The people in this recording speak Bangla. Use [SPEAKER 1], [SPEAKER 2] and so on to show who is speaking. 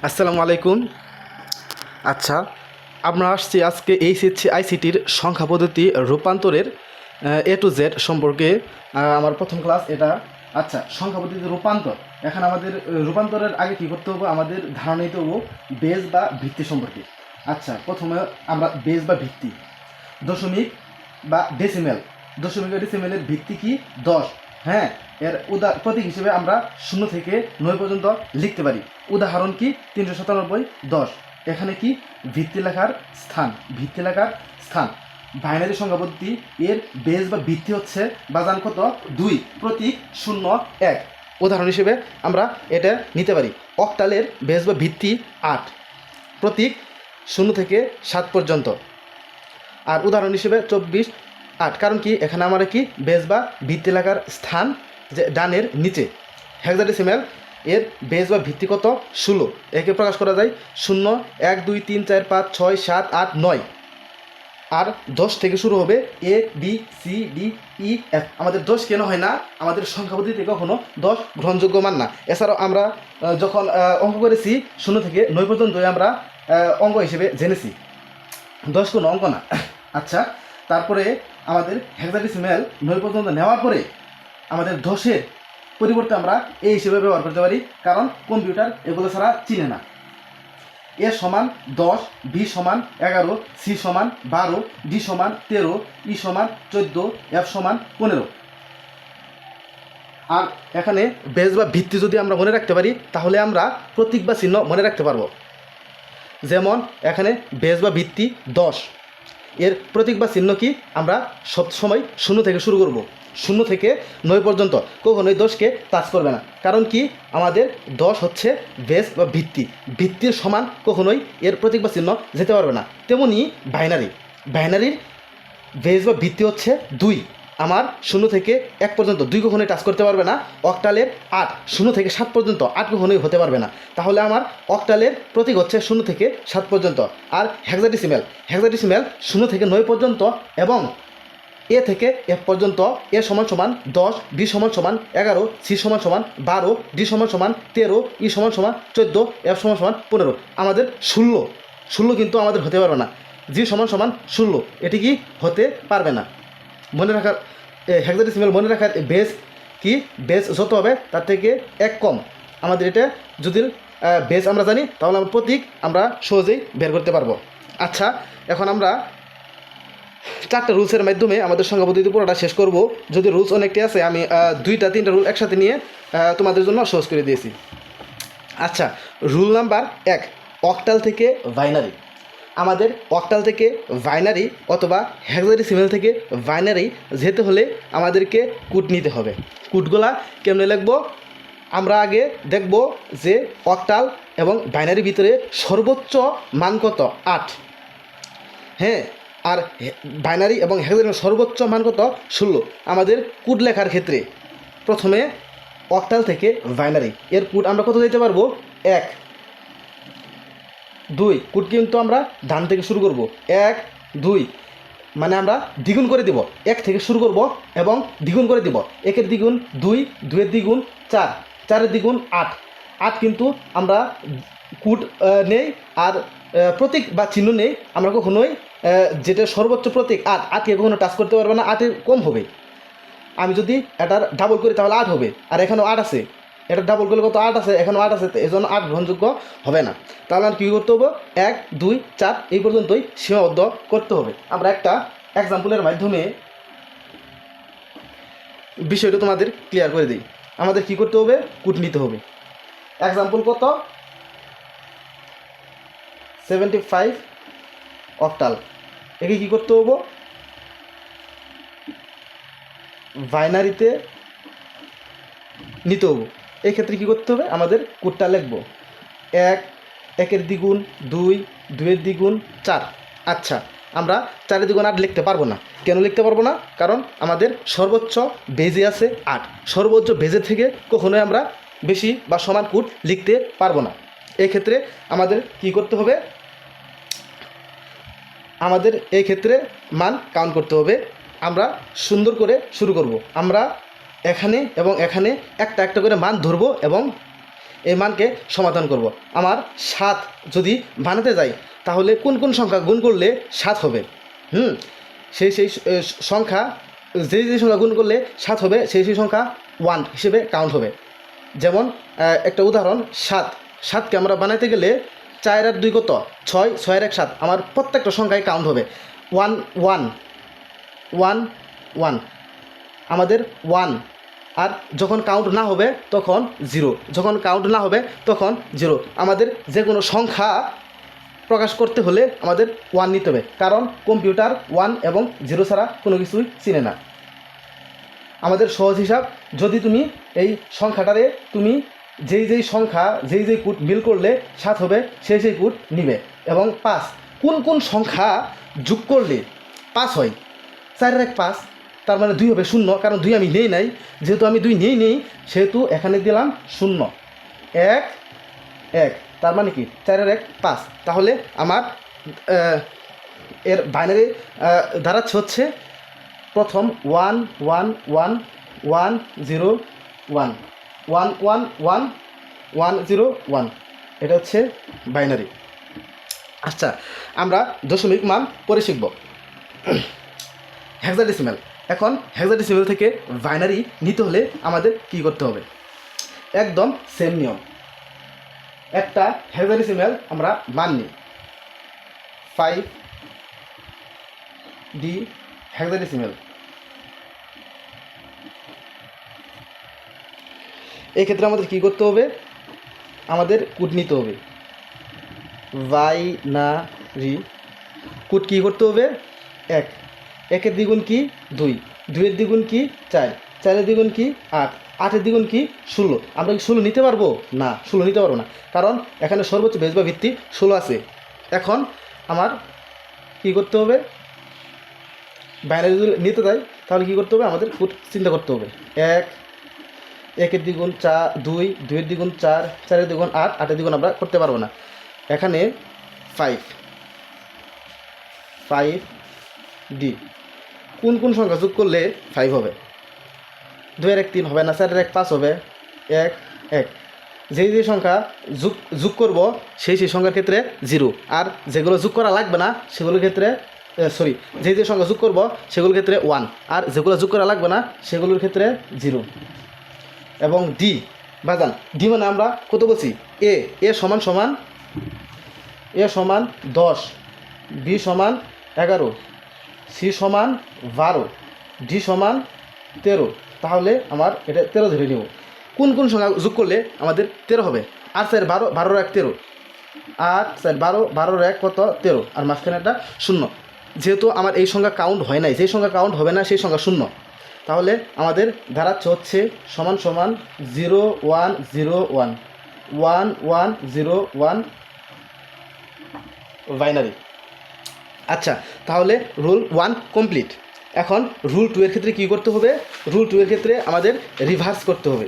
[SPEAKER 1] আসসালামু আলাইকুম। আচ্ছা, আমরা আসছি আজকে এইচএসসি আইসিটির সংখ্যা পদ্ধতি রূপান্তরের এ টু জেড সম্পর্কে। আমার প্রথম ক্লাস এটা। আচ্ছা, সংখ্যা পদ্ধতি রূপান্তর। এখানে আমাদের রূপান্তরের আগে কী করতে হবে, আমাদের ধারণা নিতে হবে বেজ বা ভিত্তি সম্পর্কে। আচ্ছা, প্রথমে আমরা বেজ বা ভিত্তি, দশমিক বা ডেসিমেল। দশমিক বা ডেসিমেলের ভিত্তি কি 10। হ্যাঁ, এর প্রতীক হিসেবে আমরা 0 থেকে 9 পর্যন্ত লিখতে পারি। উদাহরণ কি 397 10। এখানে কি ভিত্তি লেখার স্থান, ভিত্তি লেখার স্থান। বাইনারি সংখ্যা পদ্ধতি এর বেজ বা ভিত্তি হচ্ছে বাজান কত 2, প্রতীক 0 1। উদাহরণ হিসেবে আমরা এটা নিতে পারি। অক্টালের বেজ বা ভিত্তি 8, প্রতীক 0 থেকে 7 পর্যন্ত। আর উদাহরণ হিসেবে 24 8। কারণ কি এখানে আমরা কি বেজ বা ভিত্তি লেখার স্থান যে ডানের নিচে। হেক্সাডেসিমেল এর বেজ বা ভিত্তি কত 16। একে প্রকাশ করা যায় 0 1 2 3 4 5 6 7 8 9। আর 10 থেকে শুরু হবে A B C D E F. আমাদের 10 কেন হয় না? আমাদের সংখ্যা পদ্ধতিতে কখনো 10 গ্রহণযোগ্য মান না। এছাড়াও আমরা যখন অঙ্ক করেছি 0 থেকে 9 পর্যন্ত আমরা অঙ্ক হিসেবে জেনেছি, 10 কোনো অঙ্ক না। আচ্ছা, তারপরে আমাদের হেক্সাডেসিমেল 9 পর্যন্ত নেওয়ার পরে আমাদের 10-এর পরিবর্তে আমরা এই হিসেবে ব্যবহার করতে পারি, কারণ কম্পিউটার এগুলো ছাড়া চিনে না। এ সমান 10, বি সমান 11, সি সমান 12, ডি সমান 13, ই সমান 14, এফ সমান 15। আর এখানে বেজ বা ভিত্তি যদি আমরা মনে রাখতে পারি তাহলে আমরা প্রতীক বা চিহ্ন মনে রাখতে পারবো। যেমন এখানে বেজ বা ভিত্তি 10, এর প্রতীক বা চিহ্ন কি? আমরা সব সময় 0 থেকে শুরু করব। 0 থেকে 9 পর্যন্ত কখনোই 10কে টাচ করবে না। কারণ কি আমাদের 10 হচ্ছে বেস বা ভিত্তি, ভিত্তির সমান কখনোই এর প্রতীক বা চিহ্ন যেতে পারবে না। তেমনি বাইনারির বেস বা ভিত্তি হচ্ছে 2। আমার 0 থেকে 1 পর্যন্ত 2 কখনোই টাচ করতে পারবে না। অক্টালের 8, 0 থেকে 7 পর্যন্ত 8 কখনোই হতে পারবে না। তাহলে আমার অক্টালের প্রতীক হচ্ছে 0 থেকে 7 পর্যন্ত। আর হেক্সাডেসিমেল 0 থেকে 9 পর্যন্ত এবং এ থেকে এফ পর্যন্ত। এ সমান সমান 10, বি সমান সমান 11, সি সমান সমান 12, ডি সমান সমান 13, ই সমান সমান 14, এফ সমান সমান 15। আমাদের 16 কিন্তু আমাদের হতে পারবে না। জি সমান সমান 16 এটি কি হতে পারবে না। মনে রাখার হেক্সাডেসিমেল মনে রাখার বেস কি? বেস যত হবে তার থেকে 1 কম। আমাদের এটা যদি বেস আমরা জানি তাহলে আমরা প্রতীক আমরা সহজেই বের করতে পারবো। আচ্ছা, এখন আমরা 4টা রুলসের মাধ্যমে আমাদের সংখ্যা পদ্ধতি পুরোটা শেষ করব। যদি রুলস অনেকটি আছে, আমি 2টা 3টা রুল একসাথে নিয়ে তোমাদের জন্য সহজ করে দিয়েছি। আচ্ছা, রুল নাম্বার 1, অক্টাল থেকে বাইনারি। আমাদের অক্টাল থেকে বাইনারি অথবা হেক্সাডেসিমেল থেকে বাইনারি যেতে হলে আমাদেরকে কোড নিতে হবে। কোডগুলা কেমনে লিখব? আমরা আগে দেখব যে অক্টাল এবং বাইনারির ভিতরে সর্বোচ্চ মান কত 8। হ্যাঁ, আর বাইনারি এবং হেক্সাডেসিমেল সর্বোচ্চ মান কত 16। আমাদের কোড লেখার ক্ষেত্রে প্রথমে অক্টাল থেকে বাইনারি এর কোড আমরা কত দিতে পারবো? 1 2। কোড কিন্তু আমরা ডান থেকে শুরু করব। 1 2 মানে আমরা দ্বিগুণ করে দিব। 1 থেকে শুরু করব এবং দ্বিগুণ করে দিব। 1-এর দ্বিগুণ 2, 2-এর দ্বিগুণ 4, 4-এর দ্বিগুণ 8। 8 কিন্তু আমরা কোড নেই আর প্রতীক বা চিহ্ন নেই। আমরা কখনোই যেটা সর্বোচ্চ প্রতীক 8, 8কে কখনো টাচ করতে পারবে না। 8-এর কম হবে। আমি যদি এটার ডাবল করি তাহলে 8 হবে, আর এখানেও 8 আছে। এটা ডাবল করলে কত 8 আছে, এখানেও 8 আছে, এই জন্য 8 গ্রহণযোগ্য হবে না। তাহলে আর কী করতে হবে? 1 2 4 এই পর্যন্তই সীমাবদ্ধ করতে হবে। আমরা একটা এক্সাম্পলের মাধ্যমে বিষয়টা তোমাদের ক্লিয়ার করে দিই। আমাদের কি করতে হবে? কোড নিতে হবে। এক্সাম্পল কত? 75 অক্টাল। একে কী করতে হবে? বাইনারিতে নিতে হবে। এই ক্ষেত্রে কী করতে হবে? আমাদের কোডটা লিখব 1 1-এর দ্বিগুণ 2 2-এর দ্বিগুণ 4। আচ্ছা, আমরা 4-এর দ্বিগুণ 8 লিখতে পারবো না। কেন লিখতে পারবো না? কারণ আমাদের সর্বোচ্চ বেজে আছে 8। সর্বোচ্চ বেজে থেকে কখনোই আমরা বেশি বা সমান কোড লিখতে পারবো না। এই ক্ষেত্রে আমাদের কি করতে হবে? আমাদের এই ক্ষেত্রে মান কাউন্ট করতে হবে। আমরা সুন্দর করে শুরু করব। আমরা এখানে এবং এখানে একটা একটা করে মান ধরবো এবং এই মানকে সমাধান করব। আমার 7 যদি বানাতে যাই তাহলে কোন কোন সংখ্যা গুণ করলে 7 হবে, সেই সংখ্যা যে সংখ্যা গুণ করলে 7 হবে সেই সংখ্যা 1 হিসেবে কাউন্ট হবে। যেমন একটা উদাহরণ, 7কে আমরা বানাইতে গেলে 4 আর 2 কত, 6, 6 আর 1 7, আমার প্রত্যেকটা সংখ্যায় কাউন্ট হবে 1 1 1 1, আমাদের 1, আর যখন কাউন্ট না হবে তখন 0, যখন কাউন্ট না হবে তখন 0। আমাদের যে কোনো সংখ্যা প্রকাশ করতে হলে আমাদের 1 নিতে হবে, কারণ কম্পিউটার 1 এবং 0 ছাড়া কোনো কিছুই চিনে না। আমাদের সহজ হিসাব, যদি তুমি এই সংখ্যাটারে তুমি যেই সংখ্যা যেই কোড মিল করলে 7 হবে সেই কোড নিবে। এবং 5, কোন কোন সংখ্যা যোগ করলে 5 হয়, 4 আর 1 5, তার মানে 2 হবে 0, কারণ 2 আমি নেই নাই, যেহেতু আমি 2 নেই সেহেতু এখানে দিলাম 0, 1 1, তার মানে কি 4 আর 1 5। তাহলে আমার এর বাইনারি দাঁড়াচ্ছে হচ্ছে প্রথম 1 1 1 1 0 1 1 1 1 1 0 1, এটা হচ্ছে বাইনারি। আচ্ছা, আমরা দশমিক মান পরে শিখব। হেক্সাডেসিমাল। এখন হেক্সাডেসিমাল থেকে বাইনারি নিতে হলে আমাদের কি করতে হবে? একদম সেম নিয়ম। একটা হেক্সাডেসিমাল আমরা মান নিই 5D হেক্সাডেসিমাল। এই ক্ষেত্রে আমাদের কি করতে হবে? আমাদের কোড নিতে হবে বাইনারি। কোড কী করতে হবে? 1, 1-এর দ্বিগুণ কি 2, 2-এর দ্বিগুণ কি 4, 4-এর দ্বিগুণ কি 8, 8-এর দ্বিগুণ কি 16। আমরা কি 16 নিতে পারবো? না, 16 নিতে পারবো না, কারণ এখানে সর্বোচ্চ বেস বা ভিত্তি 16 আছে। এখন আমার কি করতে হবে? বাইনারি যদি নিতে দেয় তাহলে কী করতে হবে? আমাদের কোড চিন্তা করতে হবে। 1, 1-এর দ্বিগুণ 4, 2, 2-এর দ্বিগুণ 4, 4-এর দ্বিগুণ 8, 8-এর দ্বিগুণ আমরা করতে পারবো না। এখানে 5D, কোন কোন সংখ্যা যোগ করলে 5 হবে? 2-এর 1 3 হবে না, 4-এর 1 5 হবে, 1 1। যেই সংখ্যা যোগ করব সেই সংখ্যার ক্ষেত্রে 0, আর যেগুলো যোগ করা লাগবে না সেগুলোর ক্ষেত্রে যেই সংখ্যা যোগ করব সেগুলোর ক্ষেত্রে 1, আর যেগুলো যোগ করা লাগবে না সেগুলোর ক্ষেত্রে 0। এবং ডি বাজান, ডি মানে আমরা কত বলছি? এ সমান 10, বি সমান 11, সি সমান 12, ডি সমান 13। তাহলে আমার এটা 13 ধরে নেব। কোন কোন সংখ্যা যোগ করলে আমাদের 13 হবে? 8 4 12, 12 1 13, 8 4 12, 12 1 কত 13, আর মাঝখানে একটা 0। যেহেতু আমার এই সংখ্যা কাউন্ট হয় নাই, যেই সংখ্যা কাউন্ট হবে না সেই সংখ্যা 0, তাহলে আমাদের দাঁড়াচ্ছে হচ্ছে সমান 0 1 0 1 1 1 0 1 বাইনারি। আচ্ছা, তাহলে রুল 1 কমপ্লিট। এখন রুল 2 এর ক্ষেত্রে কী করতে হবে? রুল 2 এর ক্ষেত্রে আমাদের রিভার্স করতে হবে।